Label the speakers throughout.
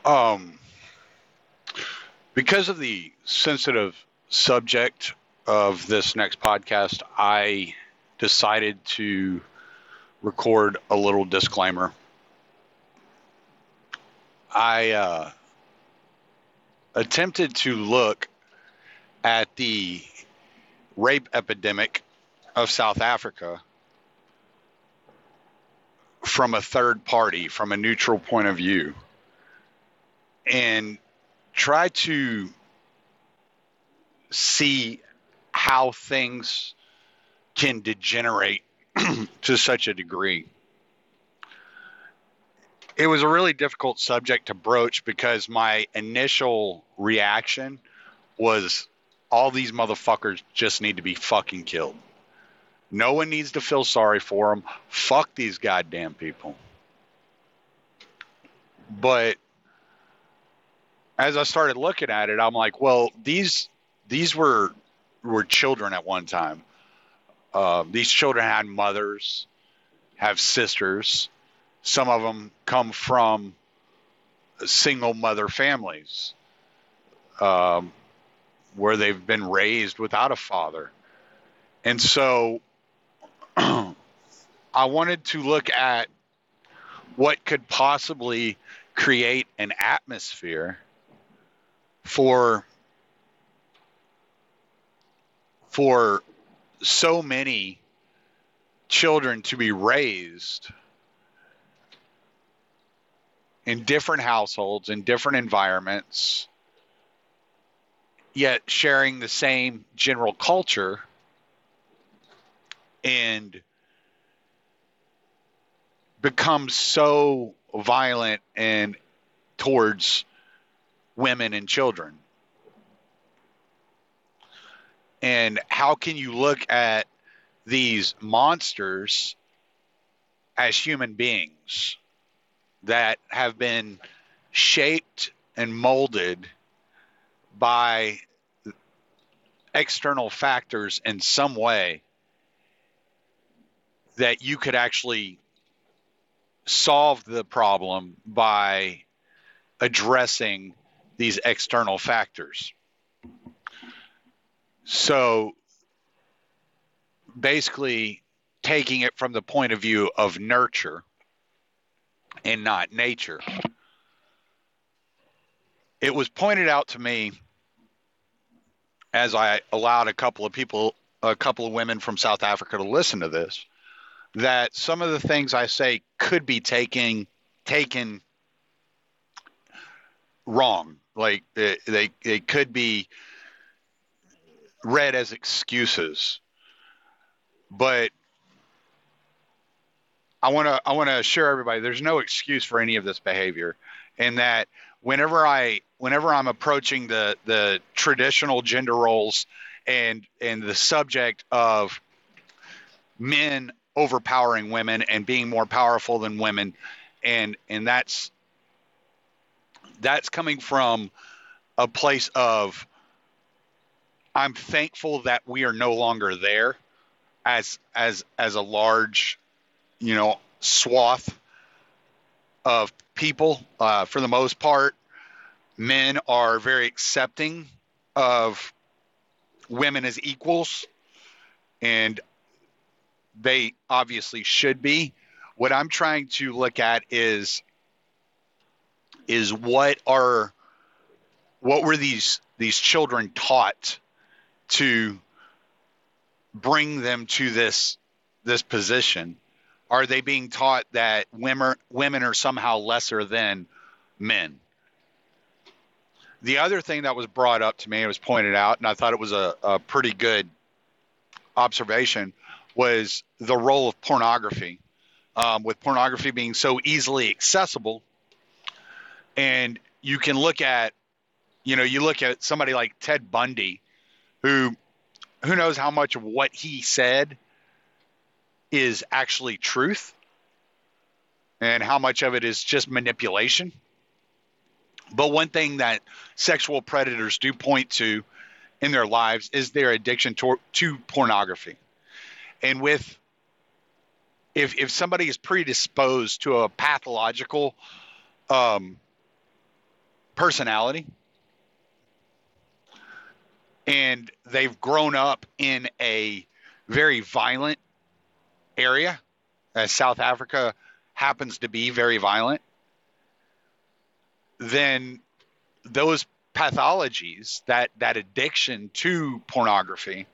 Speaker 1: Um, because of the sensitive subject of this next podcast, I decided to record a little disclaimer. I attempted to look at the rape epidemic of South Africa from a third party, from a neutral point of view, and try to see how things can degenerate to such a degree. It was a really difficult subject to broach because my initial reaction was all these motherfuckers just need to be fucking killed. No one needs to feel sorry for them. Fuck these goddamn people. But as I started looking at it, I'm like, well, these were children at one time. These children had mothers, have sisters. Some of them come from single mother families, where they've been raised without a father. And so I wanted to look at what could possibly create an atmosphere for so many children to be raised in different households, in different environments, yet sharing the same general culture, and become so violent and towards women and children. And how can you look at these monsters as human beings that have been shaped and molded by external factors in some way that you could actually solve the problem by addressing these external factors? So basically taking it from the point of view of nurture and not nature. It was pointed out to me as I allowed a couple of women from South Africa to listen to this, that some of the things I say could be taken wrong. Like they could be read as excuses. But I want to assure everybody there's no excuse for any of this behavior, and that whenever I'm approaching the traditional gender roles and the subject of men overpowering women and being more powerful than women, and that's coming from a place of I'm thankful that we are no longer there as a large, swath of people. For the most part, men are very accepting of women as equals, and they obviously should be. What I'm trying to look at is what were these children taught to bring them to this position? Are they being taught that women are somehow lesser than men? The other thing that was brought up to me, it was pointed out, and I thought it was a pretty good observation, was the role of pornography. With pornography being so easily accessible, and you can look at, you look at somebody like Ted Bundy, who knows how much of what he said is actually truth and how much of it is just manipulation. But one thing that sexual predators do point to in their lives is their addiction to pornography. And if somebody is predisposed to a pathological personality, and they've grown up in a very violent area, as South Africa happens to be very violent, then those pathologies, that addiction to pornography,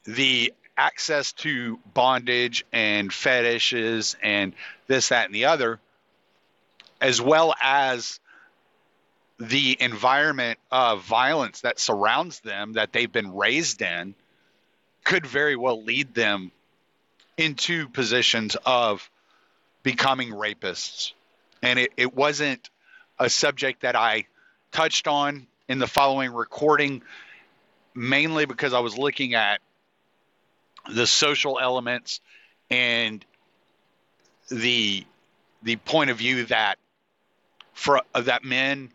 Speaker 1: the access to bondage and fetishes and this, that, and the other, as well as the environment of violence that surrounds them, that they've been raised in, could very well lead them into positions of becoming rapists. And it wasn't a subject that I touched on in the following recording, mainly because I was looking at the social elements and the point of view that that men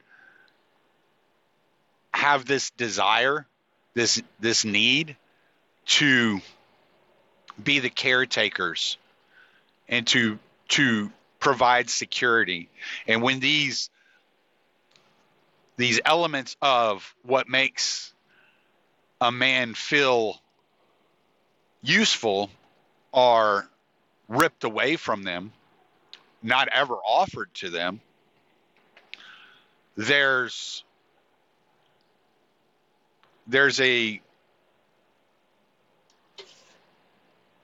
Speaker 1: have this desire, this need to be the caretakers and to provide security. And when these elements of what makes a man feel useful are ripped away from them, not ever offered to them, there's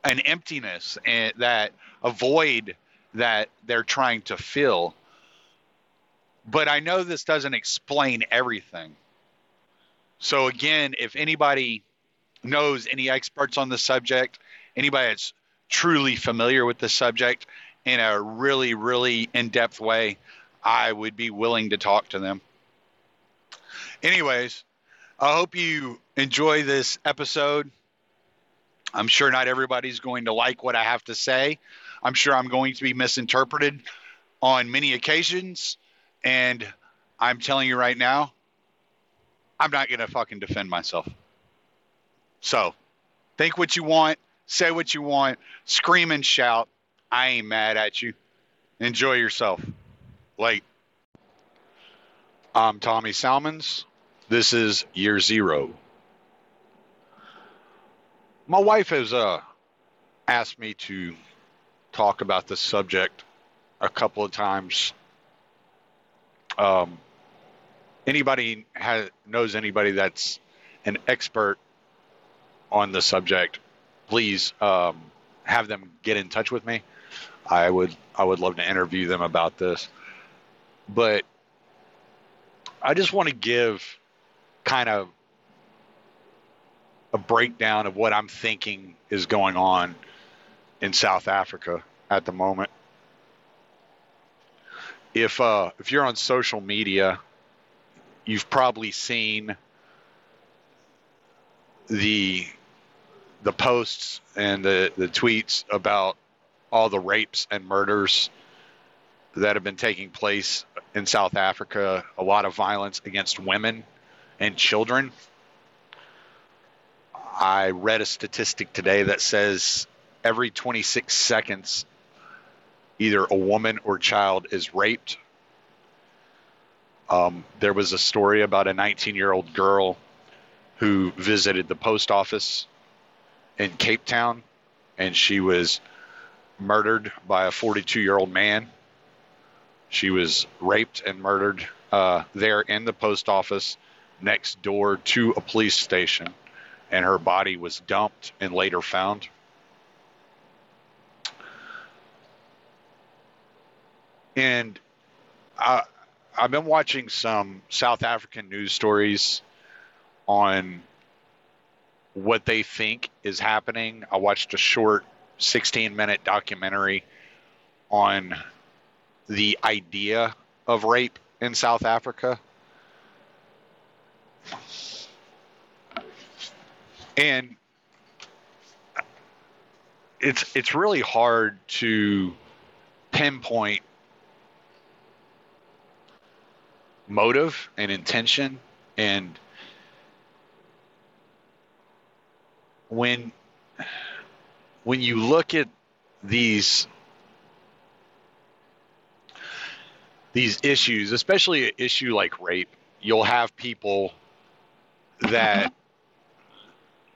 Speaker 1: an emptiness, and that a void that they're trying to fill. But I know this doesn't explain everything. So again, if anybody knows any experts on the subject, anybody that's truly familiar with the subject in a really, really in-depth way, I would be willing to talk to them. Anyways, I hope you enjoy this episode. I'm sure not everybody's going to like what I have to say. I'm sure I'm going to be misinterpreted on many occasions. And I'm telling you right now, I'm not going to fucking defend myself. So think what you want, say what you want, scream and shout. I ain't mad at you. Enjoy yourself. Like, I'm Tommy Salmons. This is year 0. My wife has asked me to talk about this subject a couple of times. Anybody knows anybody that's an expert on the subject, please have them get in touch with me. I would love to interview them about this. But I just want to give kind of a breakdown of what I'm thinking is going on in South Africa at the moment. If you're on social media, you've probably seen the posts and the tweets about all the rapes and murders that have been taking place in South Africa, a lot of violence against women and children. I read a statistic today that says every 26 seconds, either a woman or child is raped. There was a story about a 19-year-old girl who visited the post office in Cape Town, and she was murdered by a 42-year-old man. She was raped and murdered there in the post office next door to a police station, and her body was dumped and later found. And I've been watching some South African news stories on what they think is happening. I watched a short 16-minute documentary on the idea of rape in South Africa. And it's really hard to pinpoint motive and intention. And when you look at these these issues, especially an issue like rape, you'll have people that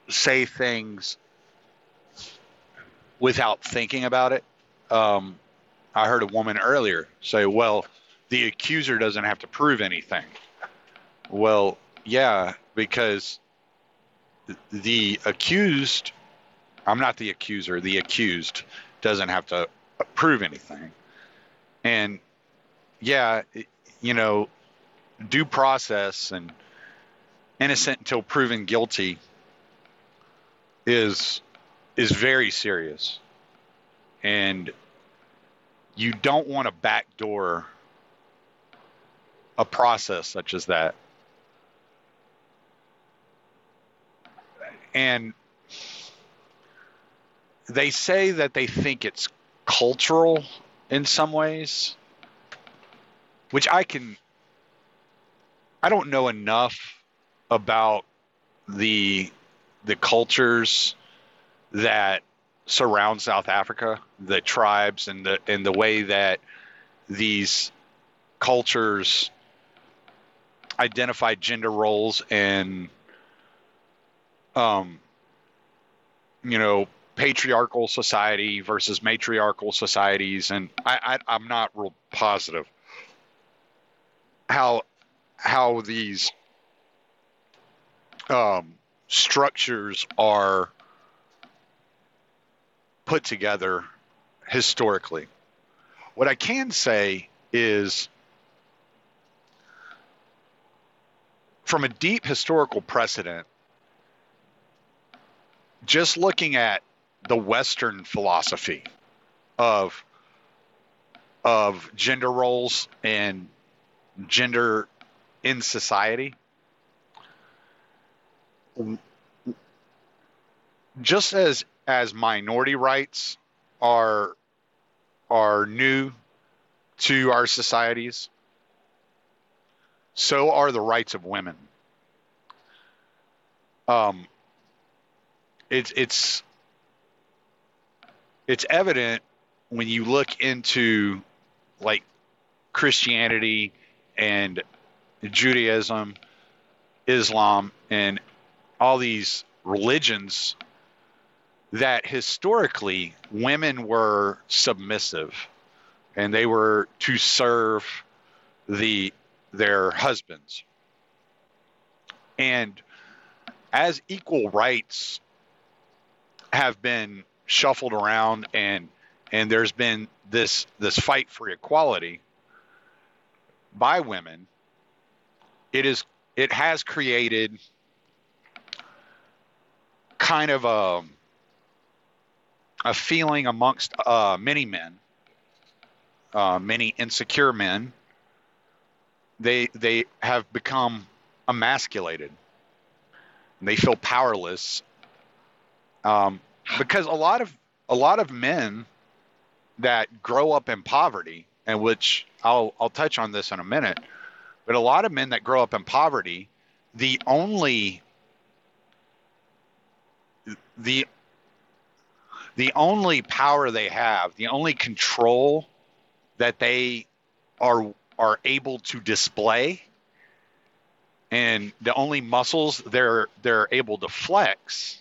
Speaker 1: say things without thinking about it. I heard a woman earlier say, well, the accuser doesn't have to prove anything. Well, yeah, because the accused, I'm not the accuser, the accused doesn't have to prove anything. And yeah, you know, due process and innocent until proven guilty is very serious. And you don't want to backdoor a process such as that. And they say that they think it's cultural in some ways, which I don't know enough about the cultures that surround South Africa, the tribes and the way that these cultures identify gender roles and patriarchal society versus matriarchal societies, and I'm not real positive how these structures are put together historically. What I can say is, from a deep historical precedent, just looking at the Western philosophy of gender roles and gender in society, just as minority rights are new to our societies, so are the rights of women. It's evident when you look into like Christianity and Judaism, Islam, and all these religions that historically women were submissive and they were to serve their husbands. And as equal rights have been shuffled around and there's been this fight for equality by women, it has created kind of a feeling amongst many men, many insecure men. They have become emasculated. They feel powerless because a lot of men that grow up in poverty, and which I'll touch on this in a minute, but a lot of men that grow up in poverty, the only power they have, the only control that they are able to display, and the only muscles they're able to flex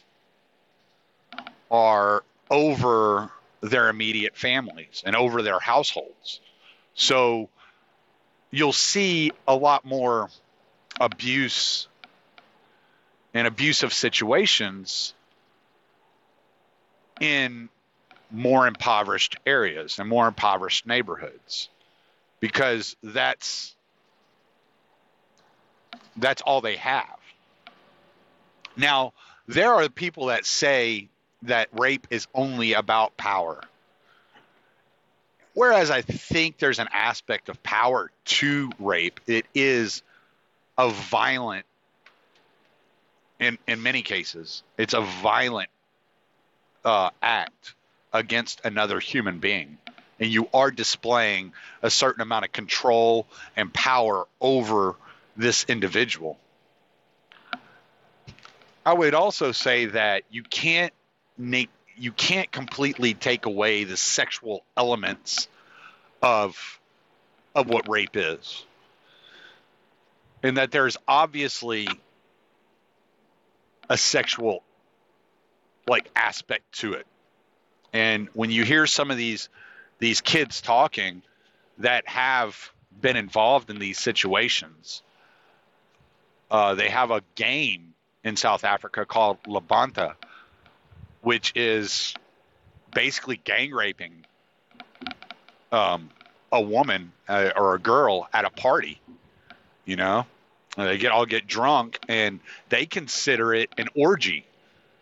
Speaker 1: are over their immediate families and over their households. So you'll see a lot more abuse and abusive situations in more impoverished areas and more impoverished neighborhoods, because that's all they have. Now, there are people that say that rape is only about power, whereas I think there's an aspect of power to rape. It is a violent, in many cases, it's a violent act against another human being. And you are displaying a certain amount of control and power over this individual. I would also say that you can't completely take away the sexual elements of of what rape is, and that there's obviously a sexual aspect to it. And when you hear some of these kids talking that have been involved in these situations, they have a game in South Africa called Labanta, which is basically gang raping a woman or a girl at a party. You know, they all get drunk, and they consider it an orgy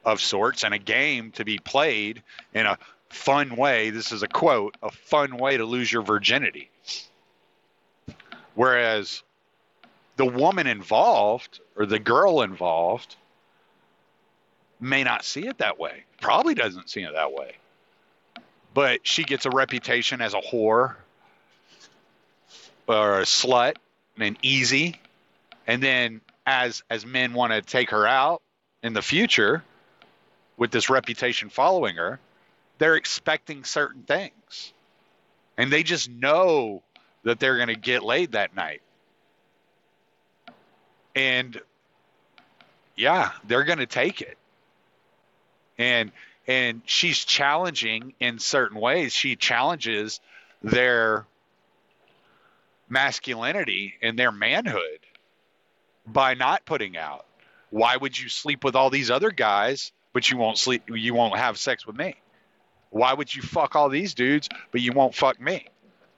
Speaker 1: of sorts and a game to be played in a fun way. This is a quote: a fun way to lose your virginity. Whereas the woman involved or the girl involved may not see it that way, probably doesn't see it that way, but she gets a reputation as a whore or a slut and easy. And then as men want to take her out in the future with this reputation following her, they're expecting certain things, and they just know that they're going to get laid that night. And yeah, they're going to take it. And she's challenging in certain ways. She challenges their masculinity and their manhood by not putting out. Why would you sleep with all these other guys, but you won't have sex with me? Why would you fuck all these dudes, but you won't fuck me?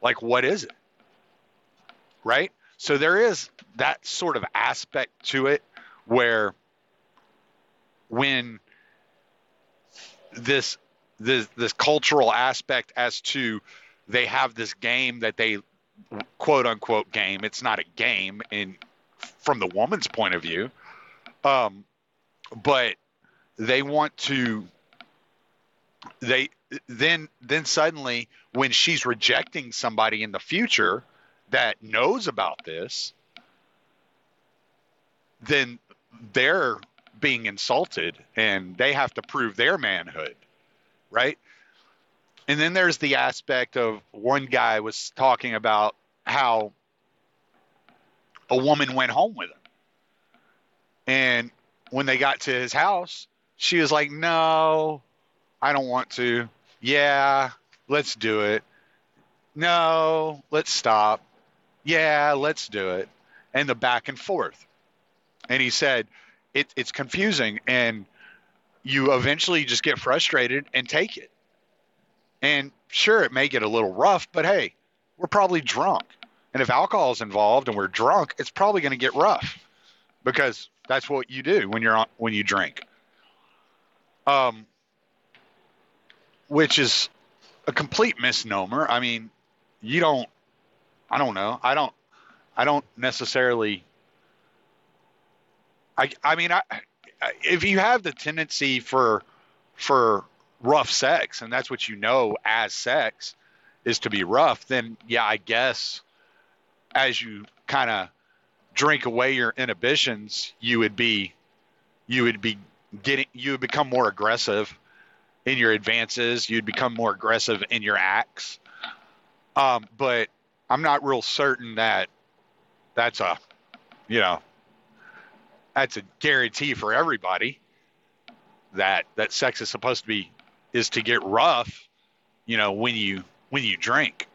Speaker 1: Like, what is it? Right? So there is that sort of aspect to it where when this cultural aspect as to they have this game that they quote unquote game. It's not a game from the woman's point of view. But they want to, then suddenly when she's rejecting somebody in the future that knows about this, then they're being insulted and they have to prove their manhood, right? And then there's the aspect of one guy was talking about how a woman went home with him. And when they got to his house, she was like, no, I don't want to. Yeah, let's do it. No, let's stop. Yeah, let's do it. And the back and forth. And he said, it's confusing, and you eventually just get frustrated and take it. And sure, it may get a little rough, but hey, we're probably drunk. And if alcohol is involved and we're drunk, it's probably going to get rough because that's what you do when you drink. Which is a complete misnomer. I mean, I don't know. I don't necessarily. I mean, if you have the tendency for rough sex, and that's what you know as sex is to be rough, then yeah, I guess as you kind of drink away your inhibitions, you would become more aggressive in your advances. You'd become more aggressive in your acts. But I'm not real certain that that's a guarantee for everybody that sex is supposed to get rough, when you drink.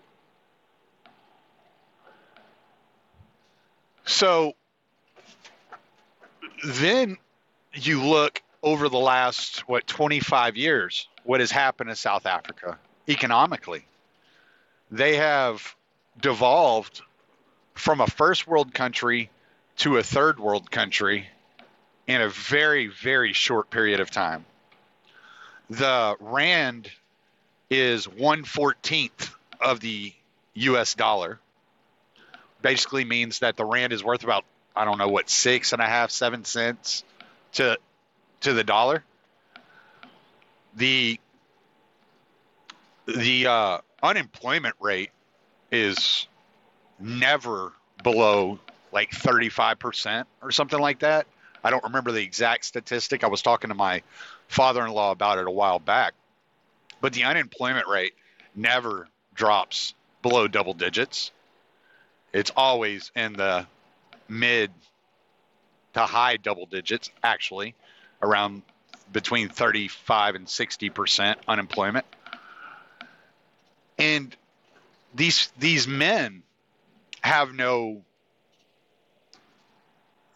Speaker 1: So then you look over the last 25 years, what has happened in South Africa economically. They have devolved from a first world country to a third world country in a very, very short period of time. The rand is 1/14 of the US dollar. Basically means that the rand is worth about, 6.5, 7 cents to the dollar. The unemployment rate is never below 35% or something like that. I don't remember the exact statistic. I was talking to my father-in-law about it a while back. But the unemployment rate never drops below double digits. It's always in the mid to high double digits, actually, around between 35 and 60% unemployment. And these men have no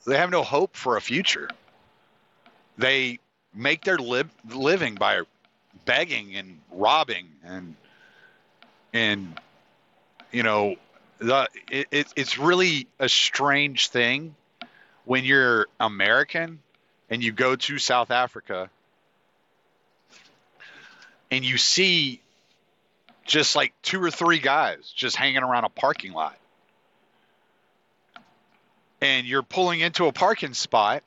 Speaker 1: hope for a future. They make their living by begging and robbing and it's really a strange thing when you're American and you go to South Africa and you see just like 2 or 3 guys just hanging around a parking lot. And you're pulling into a parking spot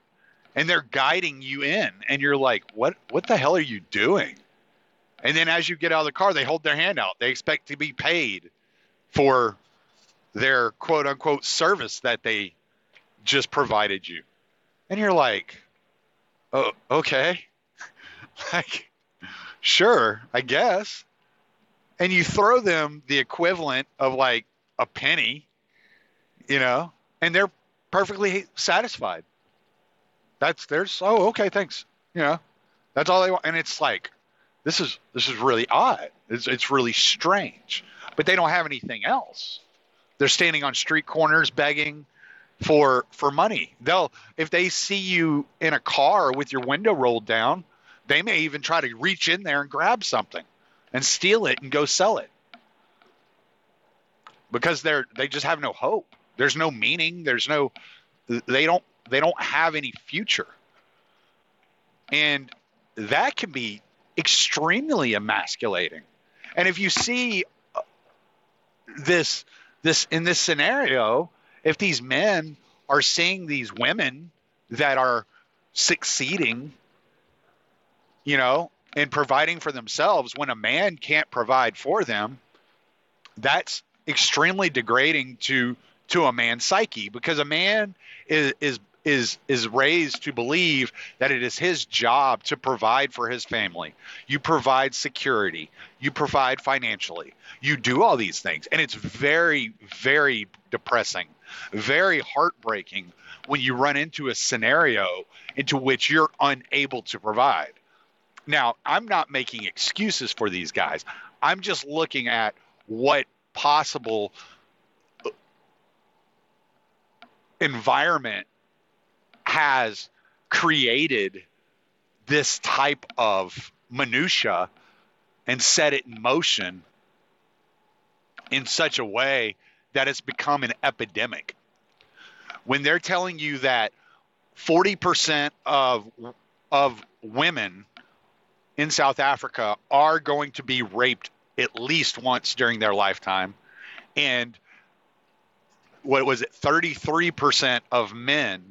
Speaker 1: and they're guiding you in and you're like, what the hell are you doing? And then as you get out of the car, they hold their hand out. They expect to be paid for their quote unquote service that they just provided you. And you're like, oh, okay. Like, sure, I guess. And you throw them the equivalent of like a penny, and they're perfectly satisfied. That's theirs. Oh, okay, thanks. That's all they want. And it's like, this is really odd. It's really strange. But they don't have anything else. They're standing on street corners begging for money. If they see you in a car with your window rolled down, they may even try to reach in there and grab something and steal it and go sell it. Because they just have no hope. There's no meaning. They don't have any future. And that can be extremely emasculating. And if you see this in this scenario, if these men are seeing these women that are succeeding, and providing for themselves when a man can't provide for them, that's extremely degrading to a man's psyche, because a man is raised to believe that it is his job to provide for his family. You provide security. You provide financially. You do all these things. And it's very, very depressing, very heartbreaking when you run into a scenario into which you're unable to provide. Now, I'm not making excuses for these guys. I'm just looking at what possible environment has created this type of minutia and set it in motion in such a way that it's become an epidemic. When they're telling you that 40% of women in South Africa are going to be raped at least once during their lifetime, and what was it, 33% of men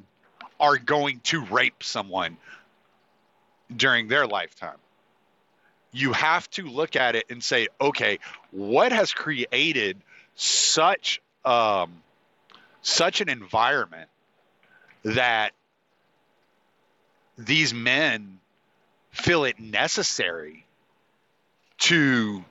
Speaker 1: are going to rape someone during their lifetime. You have to look at it and say, okay, what has created such an environment that these men feel it necessary to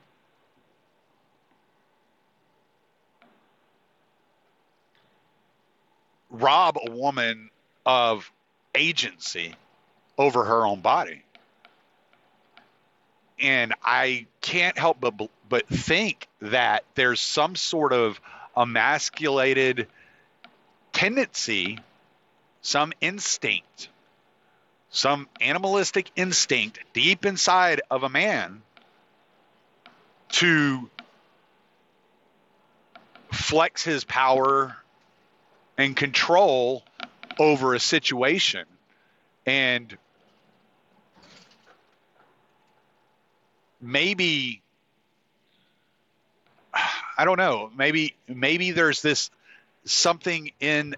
Speaker 1: rob a woman of agency over her own body. And I can't help but think that there's some sort of emasculated tendency, some instinct, some animalistic instinct deep inside of a man to flex his power and control over a situation. And maybe, I don't know, maybe there's this something in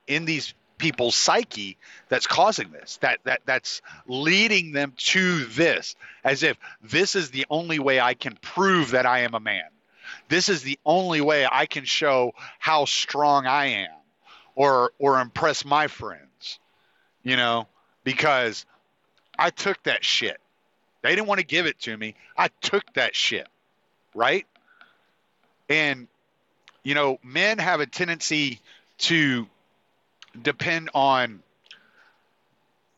Speaker 1: these people's psyche that's causing this, that's leading them to this, as if this is the only way I can prove that I am a man. This is the only way I can show how strong I am, or impress my friends, because I took that shit. They didn't want to give it to me. I took that shit, right? And men have a tendency to depend on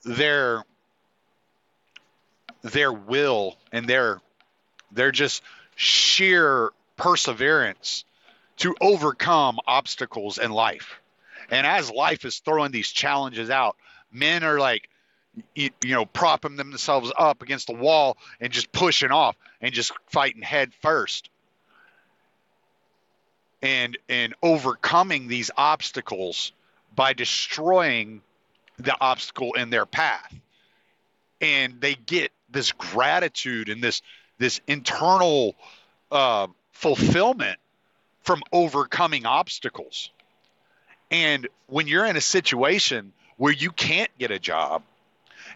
Speaker 1: their their will and their just sheer perseverance to overcome obstacles in life. And as life is throwing these challenges out, men are like, propping themselves up against the wall and just pushing off and just fighting head first and overcoming these obstacles by destroying the obstacle in their path. And they get this gratitude and this internal fulfillment from overcoming obstacles. And when you're in a situation where you can't get a job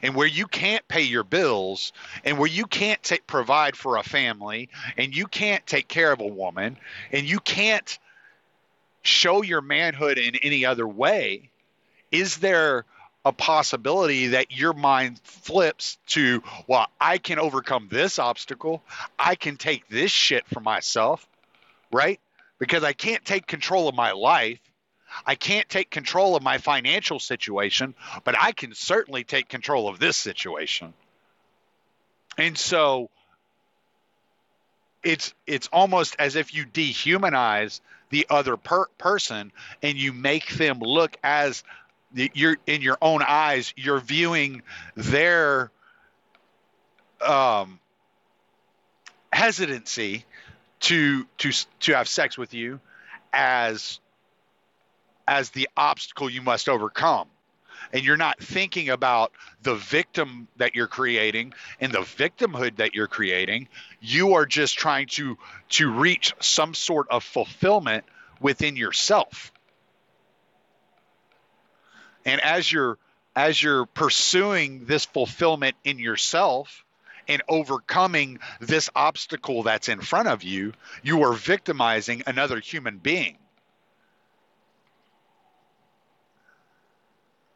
Speaker 1: and where you can't pay your bills and where you can't provide for a family and you can't take care of a woman and you can't show your manhood in any other way, is there a possibility that your mind flips to, well, I can overcome this obstacle. I can take this shit for myself, right? Because I can't take control of my life. I can't take control of my financial situation, but I can certainly take control of this situation. And so it's almost as if you dehumanize the other person and you make them look as you're in your own eyes, you're viewing their hesitancy to have sex with you as the obstacle you must overcome. And you're not thinking about the victim that you're creating and the victimhood that you're creating. You are just trying to reach some sort of fulfillment within yourself. And as you're pursuing this fulfillment in yourself and overcoming this obstacle that's in front of you, you are victimizing another human being.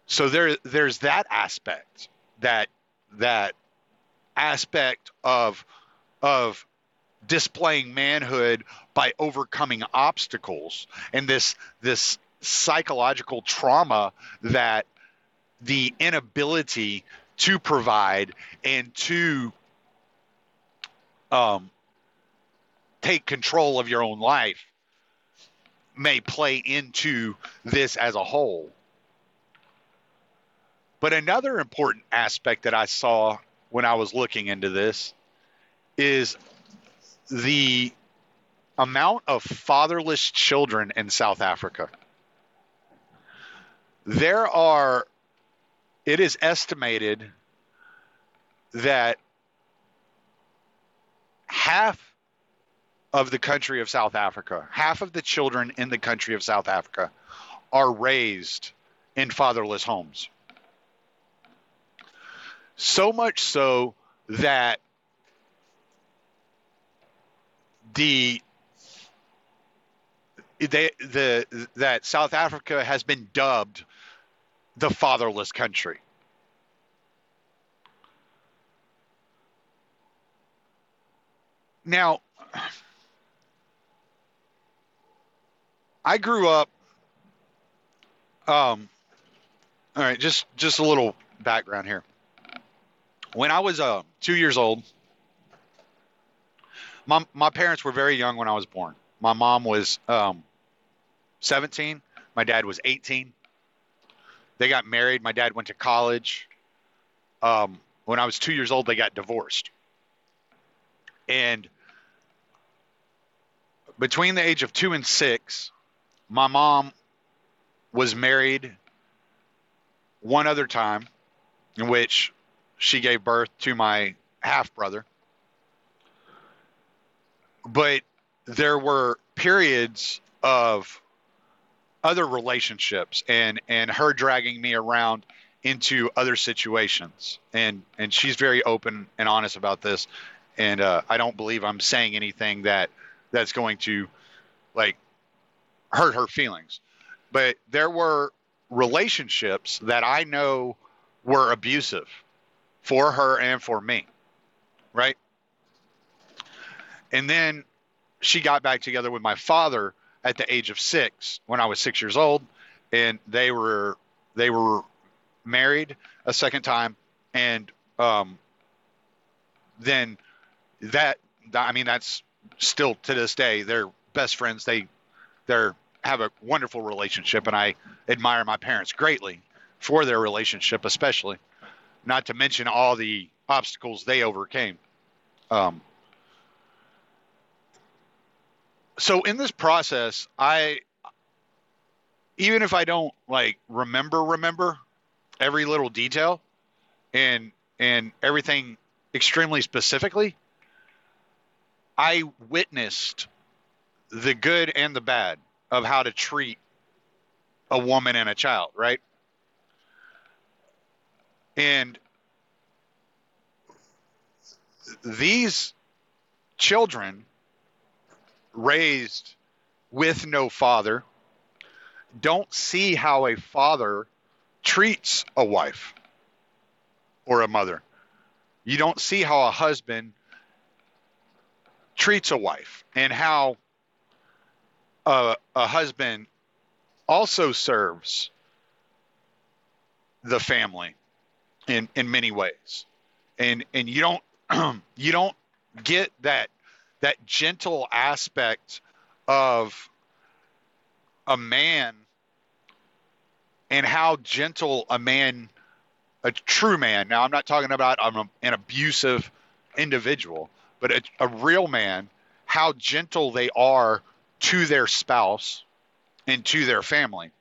Speaker 1: So there's that aspect, that aspect of displaying manhood by overcoming obstacles, and this psychological trauma that the inability to provide and to take control of your own life may play into this as a whole. But another important aspect that I saw when I was looking into this is the amount of fatherless children in South Africa. It is estimated that half of the country of South Africa, half of the children in the country of South Africa are raised in fatherless homes. So much so that that South Africa has been dubbed the fatherless country. Now, I grew up. All right, just a little background here. When I was 2 years old, my parents were very young when I was born. My mom was 17. My dad was 18. They got married. My dad went to college. When I was 2 years old, they got divorced. And between the age of 2 and 6, my mom was married one other time, in which she gave birth to my half brother. But there were periods of other relationships and her dragging me around into other situations. And she's very open and honest about this. And I don't believe I'm saying anything that's going to like hurt her feelings. But there were relationships that I know were abusive for her and for me, right? And then she got back together with my father at the age of 6 when I was 6 years old, and they were married a second time, and then that I mean that's still to this day they're best friends. They're have a wonderful relationship, and I admire my parents greatly for their relationship, especially. Not to mention all the obstacles they overcame. Um, so in this process, I even if I don't like remember every little detail and everything extremely specifically, I witnessed the good and the bad of how to treat a woman and a child, right? And these children raised with no father don't see how a father treats a wife or a mother. You don't see how a husband treats a wife, and how a husband also serves the family in many ways. And you don't you don't get that gentle aspect of a man, and how gentle a true man. Now, I'm not talking about an abusive individual, but a real man, how gentle they are to their spouse and to their family.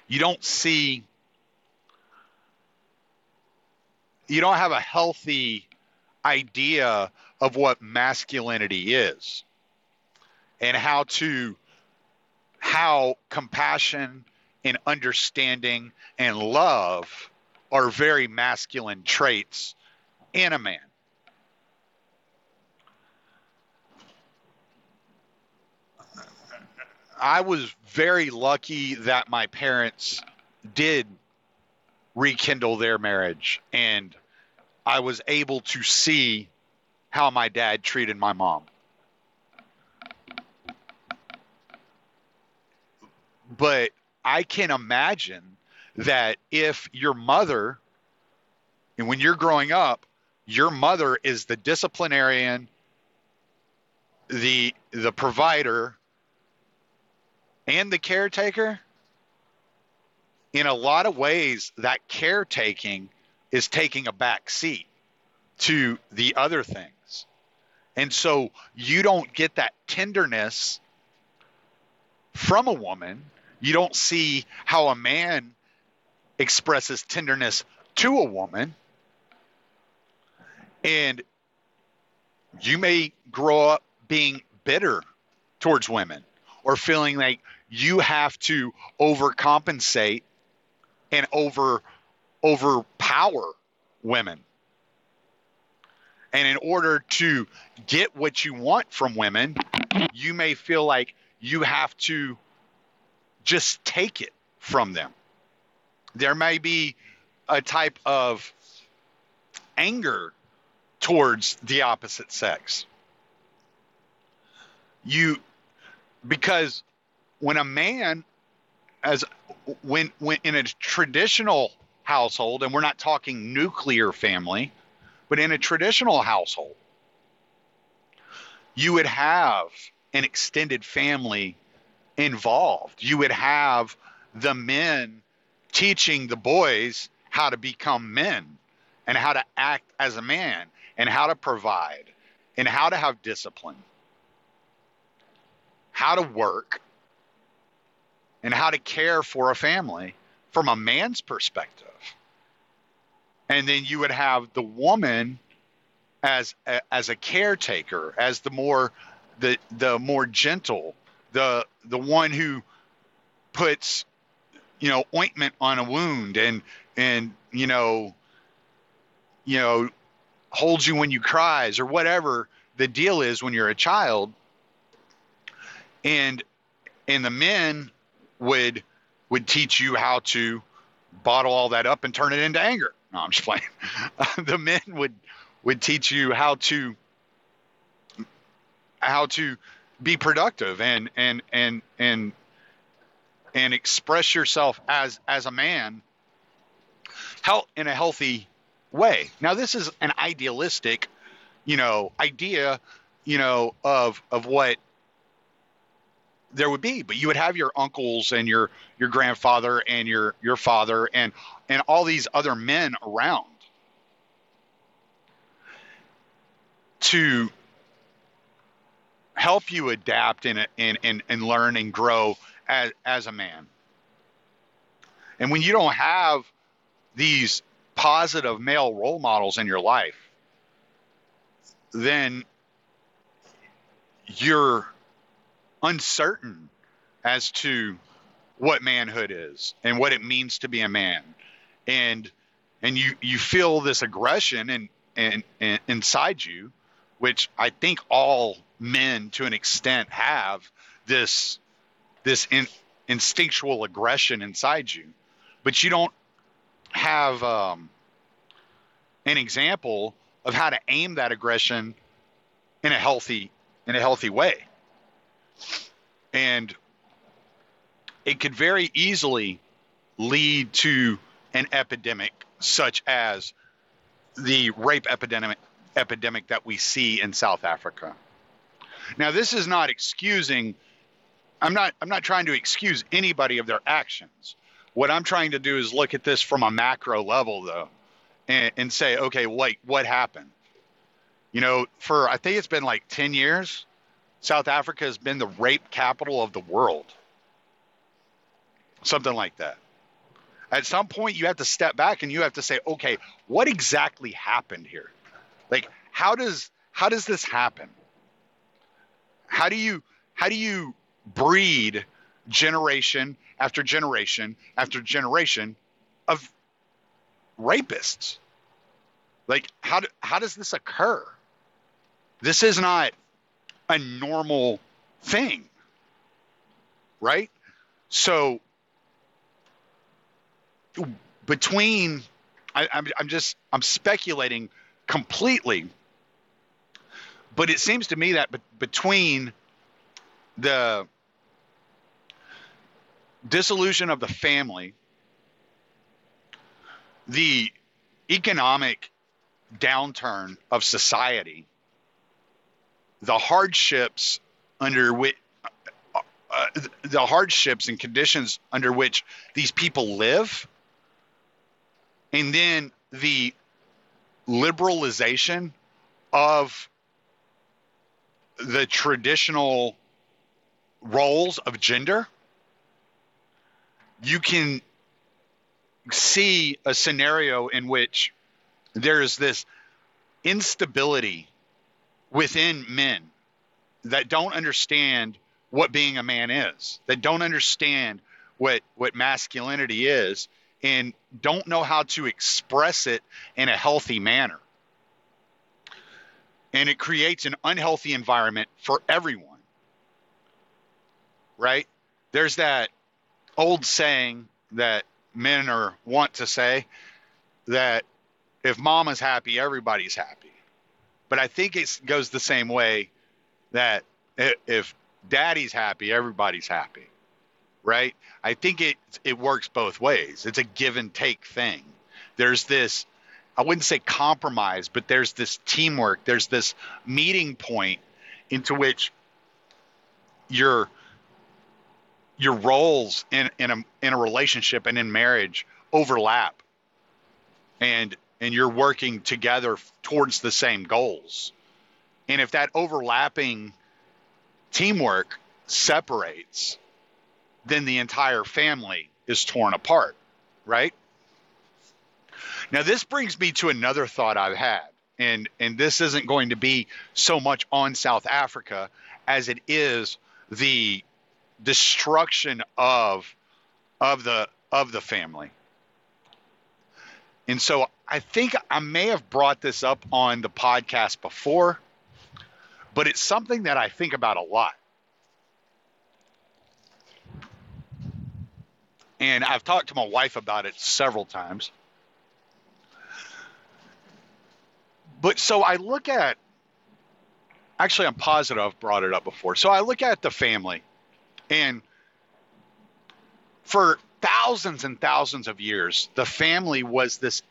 Speaker 1: You don't see, you don't have a healthy idea of what masculinity is, and how compassion and understanding and love are very masculine traits in a man. I was very lucky that my parents did rekindle their marriage, and I was able to see how my dad treated my mom. But I can imagine that if your mother, and when you're growing up, your mother is the disciplinarian, the provider, and the caretaker. In a lot of ways, that caretaking is taking a back seat to the other things. And so you don't get that tenderness from a woman. You don't see how a man expresses tenderness to a woman. And you may grow up being bitter towards women, or feeling like you have to overcompensate and overpower women. And in order to get what you want from women, you may feel like you have to just take it from them. There may be a type of anger towards the opposite sex. Because when a man, when in a traditional household, and we're not talking nuclear family, but in a traditional household, you would have an extended family involved. You would have the men teaching the boys how to become men, and how to act as a man, and how to provide, and how to have discipline, how to work, and how to care for a family from a man's perspective. And then you would have the woman as a caretaker, as the more gentle, the one who puts ointment on a wound, and holds you when you cries, or whatever the deal is when you're a child. And the men would teach you how to bottle all that up and turn it into anger. No, I'm just playing. The men would teach you how to be productive and express yourself as a man in a healthy way. Now, this is an idealistic, idea, of what there would be, but you would have your uncles and your grandfather and your father and all these other men around to help you adapt and learn and grow as a man. And when you don't have these positive male role models in your life, then you're uncertain as to what manhood is and what it means to be a man. And you feel this aggression and inside you, which I think all men to an extent have this instinctual aggression inside you, but you don't have an example of how to aim that aggression in a healthy way. And it could very easily lead to an epidemic such as the rape epidemic that we see in South Africa. Now, this is not excusing. I'm not trying to excuse anybody of their actions. What I'm trying to do is look at this from a macro level, though, and say, okay, what happened? For I think it's been like 10 years, South Africa has been the rape capital of the world. Something like that. At some point, you have to step back and you have to say, okay, what exactly happened here? Like, how does this happen? How do you breed generation after generation after generation of rapists? Like, how does this occur? This is not a normal thing, right? So I'm speculating completely, but it seems to me that between the dissolution of the family, the economic downturn of society, the hardships and conditions under which these people live, and then the liberalization of the traditional roles of gender, you can see a scenario in which there's this instability within men that don't understand what being a man is, that don't understand what masculinity is, and don't know how to express it in a healthy manner. And it creates an unhealthy environment for everyone, right? There's that old saying that men want to say that if mama's happy, everybody's happy. But I think it goes the same way, that if daddy's happy, everybody's happy, right? I think it works both ways. It's a give and take thing. There's this, I wouldn't say compromise, but there's this teamwork. There's this meeting point into which your roles in a relationship and in marriage overlap, and you're working together towards the same goals. And if that overlapping teamwork separates, then the entire family is torn apart, right? Now, this brings me to another thought I've had, and this isn't going to be so much on South Africa as it is the destruction of the family. And so I think I may have brought this up on the podcast before, but it's something that I think about a lot. And I've talked to my wife about it several times. But so I look at actually, I'm positive I've brought it up before. So I look at the family, and for thousands and thousands of years, the family was this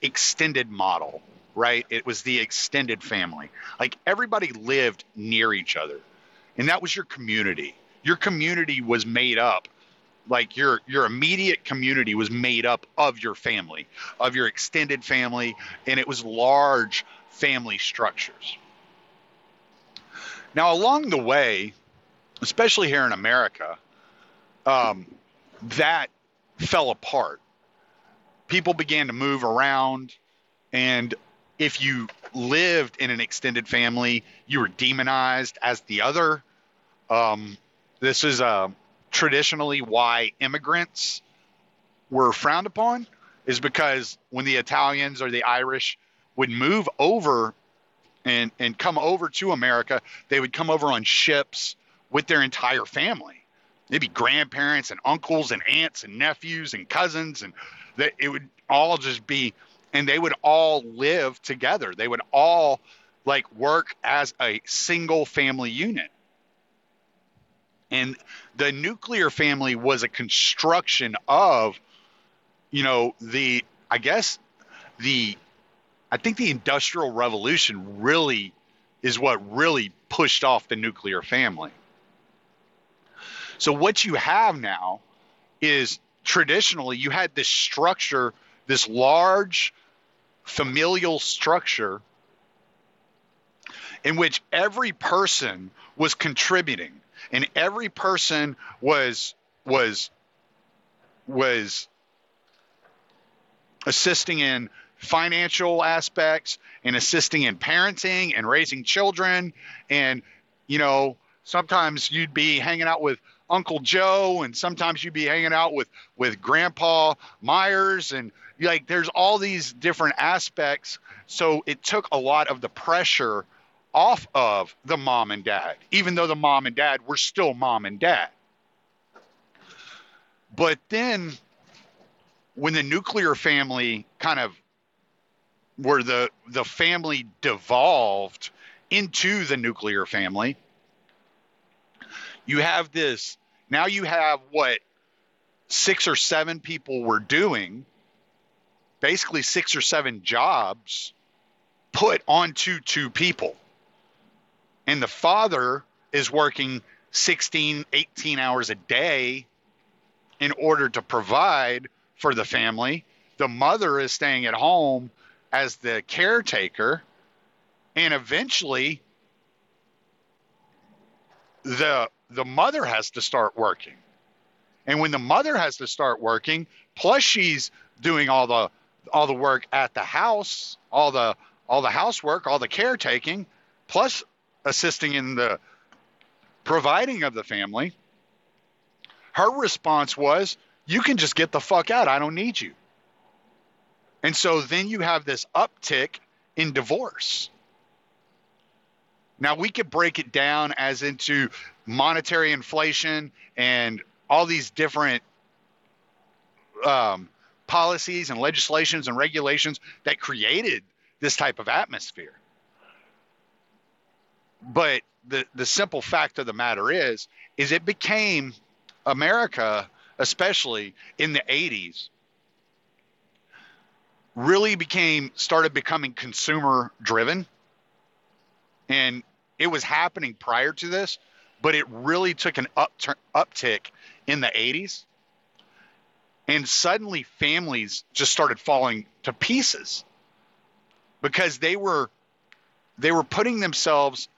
Speaker 1: extended model, right? It was the extended family. Like everybody lived near each other, and that was your community. Your community was made up, like your immediate community was made up of your family, of your extended family, and it was large family structures. Now, along the way, especially here in America, um, that fell apart. People began to move around, and if you lived in an extended family, you were demonized as the other. This is traditionally why immigrants were frowned upon, is because when the Italians or the Irish would move over and come over to America, they would come over on ships with their entire family. They'd be grandparents and uncles and aunts and nephews and cousins, and that it would all just be, and they would all live together. They would all like work as a single family unit. And the nuclear family was a construction of, I guess the I think the Industrial Revolution really is what really pushed off the nuclear family. So what you have now is traditionally you had this structure, this large familial structure in which every person was contributing and every person was assisting in financial aspects and assisting in parenting and raising children. And, sometimes you'd be hanging out with Uncle Joe, and sometimes you'd be hanging out with Grandpa Myers, and like there's all these different aspects. So it took a lot of the pressure off of the mom and dad, even though the mom and dad were still mom and dad. But then when the nuclear family kind of where the family devolved into the nuclear family, you have this, now you have what 6 or 7 people were doing, basically 6 or 7 jobs put onto 2 people. And the father is working 16, 18 hours a day in order to provide for the family. The mother is staying at home as the caretaker, and eventually the mother has to start working. And when the mother has to start working, plus she's doing all the work at the house, all the housework, all the caretaking, plus assisting in the providing of the family, her response was, "You can just get the fuck out. I don't need you." And so then you have this uptick in divorce. Now, we could break it down as into monetary inflation and all these different policies and legislations and regulations that created this type of atmosphere. But the simple fact of the matter is it became America, especially in the 80s, really started becoming consumer driven. And it was happening prior to this, but it really took an uptick in the 80s. And suddenly families just started falling to pieces because they were putting themselves,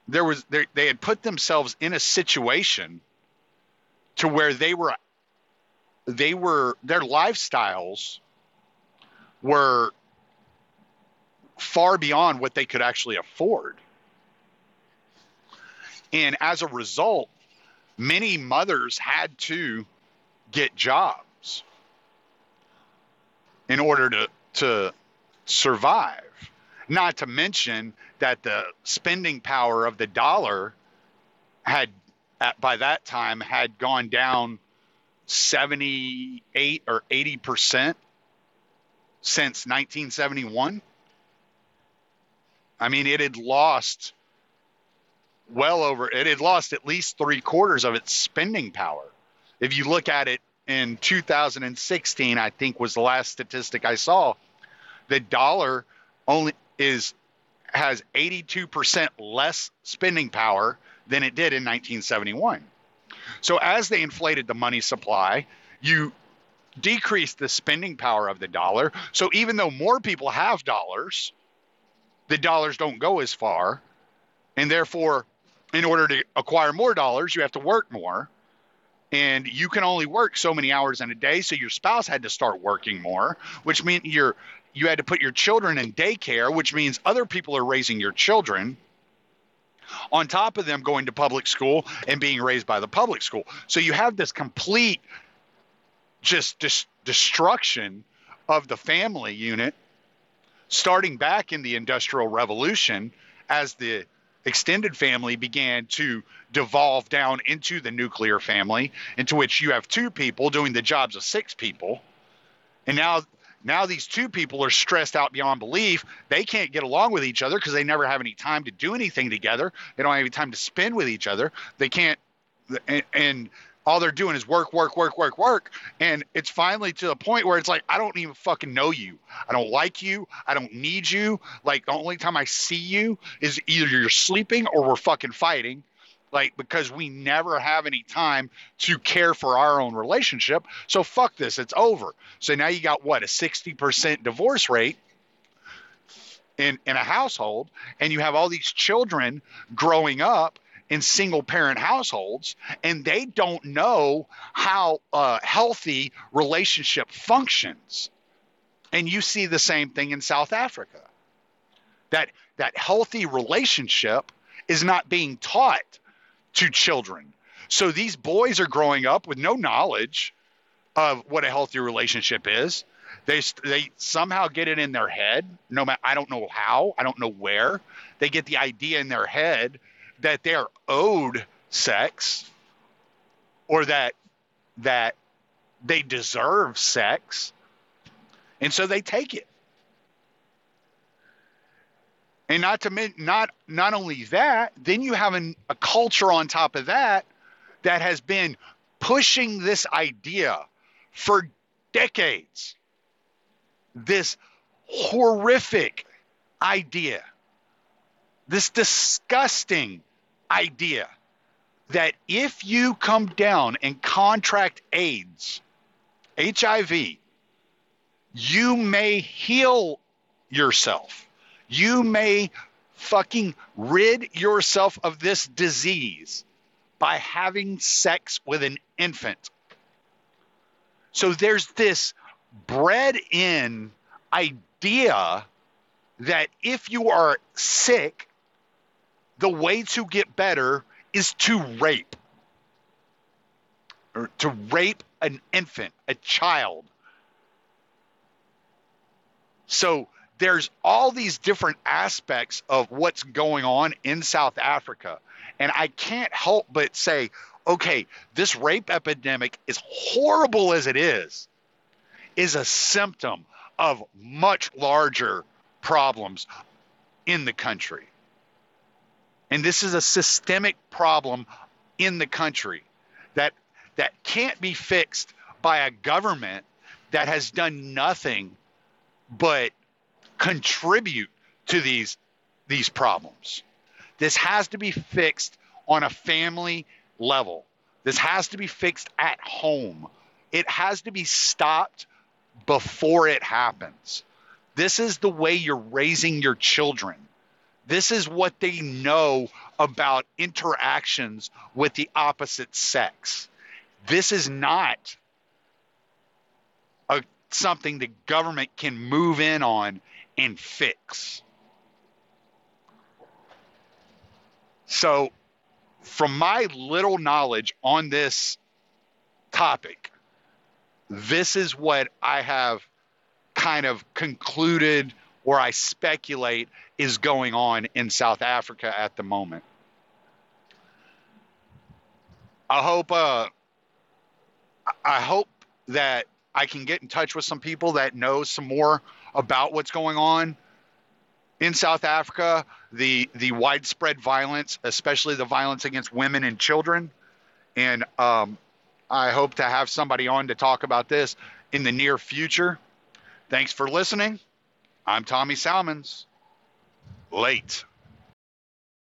Speaker 1: they had put themselves in a situation to where their lifestyles were far beyond what they could actually afford. And as a result, many mothers had to get jobs in order to survive. Not to mention that the spending power of the dollar by that time had gone down 78 or 80% since 1971. I mean, it had lost well over, it had lost at least 3/4 of its spending power. If you look at it in 2016, I think was the last statistic I saw, the dollar only has 82% less spending power than it did in 1971. So as they inflated the money supply, you decrease the spending power of the dollar. So even though more people have dollars, the dollars don't go as far. And therefore, in order to acquire more dollars, you have to work more. And you can only work so many hours in a day. So your spouse had to start working more, which means you had to put your children in daycare, which means other people are raising your children on top of them going to public school and being raised by the public school. So you have this complete destruction of the family unit starting back in the Industrial Revolution as the extended family began to devolve down into the nuclear family, into which you have two people doing the jobs of six people. And now these two people are stressed out beyond belief. They can't get along with each other because they never have any time to do anything together. They don't have any time to spend with each other. They can't, and all they're doing is work. And it's finally to the point where it's like, I don't even fucking know you. I don't like you. I don't need you. Like, the only time I see you is either you're sleeping or we're fucking fighting. Like, because we never have any time to care for our own relationship. So fuck this, it's over. So now you got what, a 60% divorce rate in a household, and you have all these children growing up in single parent households, and they don't know how a healthy relationship functions. And you see the same thing in South Africa. That healthy relationship is not being taught to children. So these boys are growing up with no knowledge of what a healthy relationship is. They somehow get it in their head. No matter, I don't know how, I don't know where. They get the idea in their head that they're owed sex, or that they deserve sex, and so they take it. And not only that, then you have a culture on top of that has been pushing this idea for decades. This horrific idea, this disgusting idea that if you come down and contract AIDS, HIV, you may heal yourself. You may fucking rid yourself of this disease by having sex with an infant. So there's this bred in idea that if you are sick, the way to get better is to rape. Or to rape an infant, a child. So there's all these different aspects of what's going on in South Africa. And I can't help but say, okay, this rape epidemic, as horrible as it is a symptom of much larger problems in the country. And this is a systemic problem in the country that can't be fixed by a government that has done nothing but contribute to these problems. This has to be fixed on a family level. This has to be fixed at home. It has to be stopped before it happens. This is the way you're raising your children. This is what they know about interactions with the opposite sex. This is not something the government can move in on and fix. So, from my little knowledge on this topic, this is what I have kind of concluded, or I speculate is going on in South Africa at the moment. I hope that I can get in touch with some people that know some more about what's going on in South Africa, the widespread violence, especially the violence against women and children. And I hope to have somebody on to talk about this in the near future. Thanks for listening. I'm Tommy Salmons. Late.